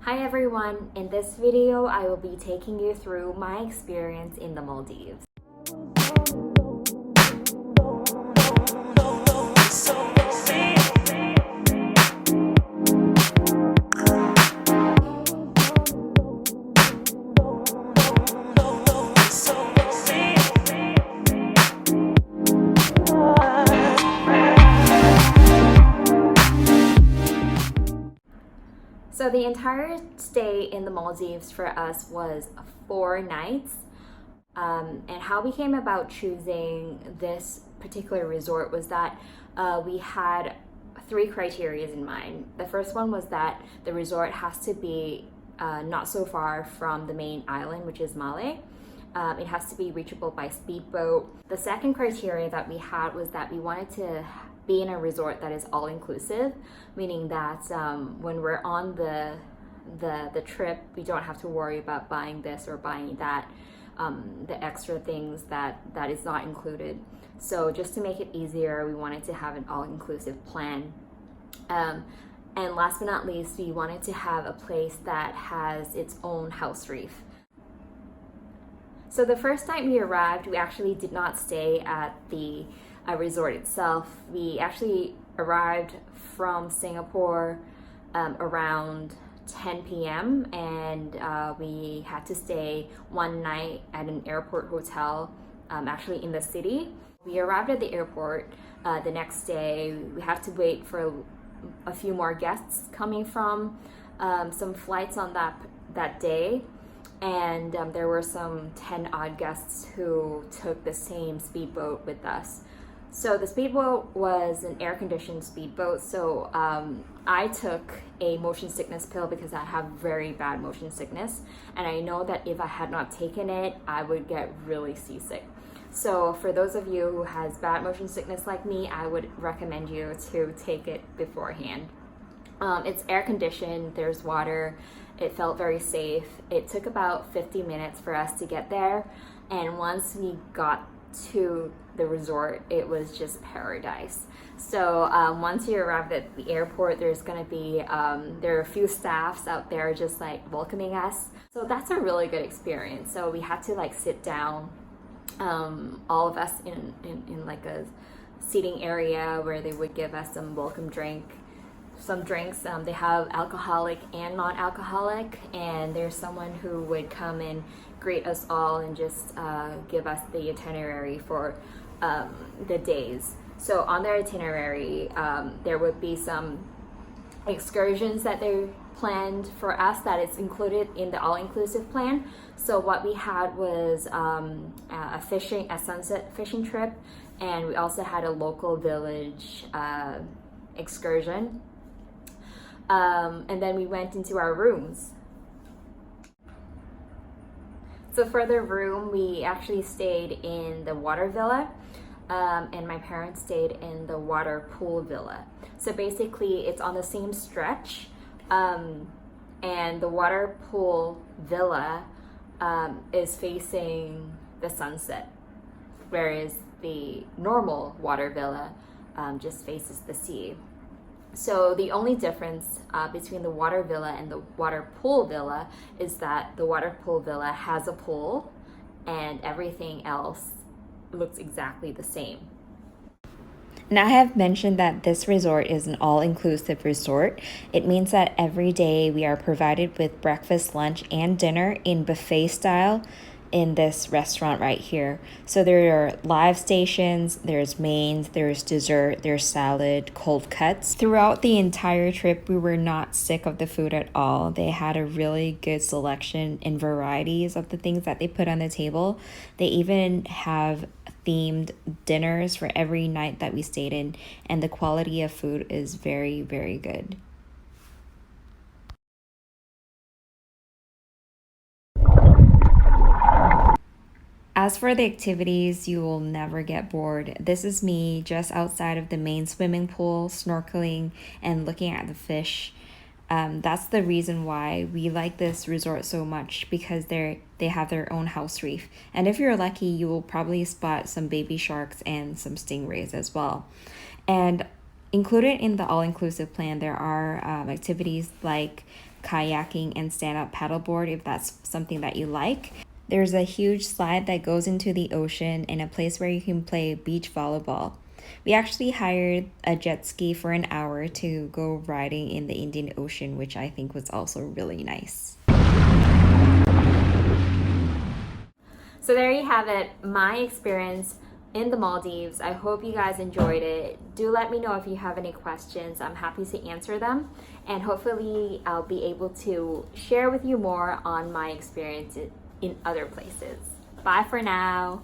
Hi everyone, in this video I will be taking you through my experience in the Maldives. So the entire stay in the Maldives for us was 4 nights. And how we came about choosing this particular resort was that we had 3 criteria in mind. The first one was that the resort has to be not so far from the main island, which is Malé. It has to be reachable by speedboat. The second criteria that we had was that we wanted to be in a resort that is all-inclusive, meaning that when we're on the trip, we don't have to worry about buying this or buying that, the extra things that is not included. So just to make it easier, we wanted to have an all-inclusive plan. And last but not least, we wanted to have a place that has its own house reef. So the first night we arrived, we actually did not stay at the resort itself. We actually arrived from Singapore around 10 p.m. and we had to stay one night at an airport hotel, actually in the city. We arrived at the airport the next day. We had to wait for a few more guests coming from some flights on that day. And there were some 10 odd guests who took the same speedboat with us. So the speedboat was an air-conditioned speedboat, so I took a motion sickness pill because I have very bad motion sickness, and I know that if I had not taken it, I would get really seasick. So for those of you who has bad motion sickness like me, I would recommend you to take it beforehand. It's air-conditioned, there's water, it felt very safe. It took about 50 minutes for us to get there, and once we got to the resort, it was just paradise. So once you arrive at the airport, there's going to be there are a few staffs out there just like welcoming us, so that's a really good experience. So we had to like sit down, all of us in like a seating area where they would give us some drinks. They have alcoholic and non-alcoholic, and there's someone who would come and greet us all and just give us the itinerary for the days. So on their itinerary, there would be some excursions that they planned for us that is included in the all-inclusive plan. So what we had was a sunset fishing trip, and we also had a local village excursion. And then we went into our rooms. So for the room, we actually stayed in the water villa, and my parents stayed in the water pool villa. So basically it's on the same stretch, and the water pool villa is facing the sunset, whereas the normal water villa just faces the sea. So the only difference between the water villa and the water pool villa is that the water pool villa has a pool and everything else looks exactly the same. Now I have mentioned that this resort is an all-inclusive resort. It means that every day we are provided with breakfast, lunch, and dinner in buffet style in this restaurant right here. So there are live stations, there's mains, there's dessert, there's salad, cold cuts. Throughout the entire trip, we were not sick of the food at all. They had a really good selection and varieties of the things that they put on the table. They even have themed dinners for every night that we stayed in, and the quality of food is very, very good. As for the activities, you will never get bored. This is me just outside of the main swimming pool, snorkeling and looking at the fish. That's the reason why we like this resort so much, because they have their own house reef. And if you're lucky, you will probably spot some baby sharks and some stingrays as well. And Included in the all-inclusive plan, there are activities like kayaking and stand-up paddleboard if that's something that you like. There's a huge slide that goes into the ocean and a place where you can play beach volleyball. We actually hired a jet ski for an hour to go riding in the Indian Ocean, which I think was also really nice. So there you have it, my experience in the Maldives. I hope you guys enjoyed it. Do let me know if you have any questions. I'm happy to answer them, and hopefully I'll be able to share with you more on my experience in other places. Bye for now.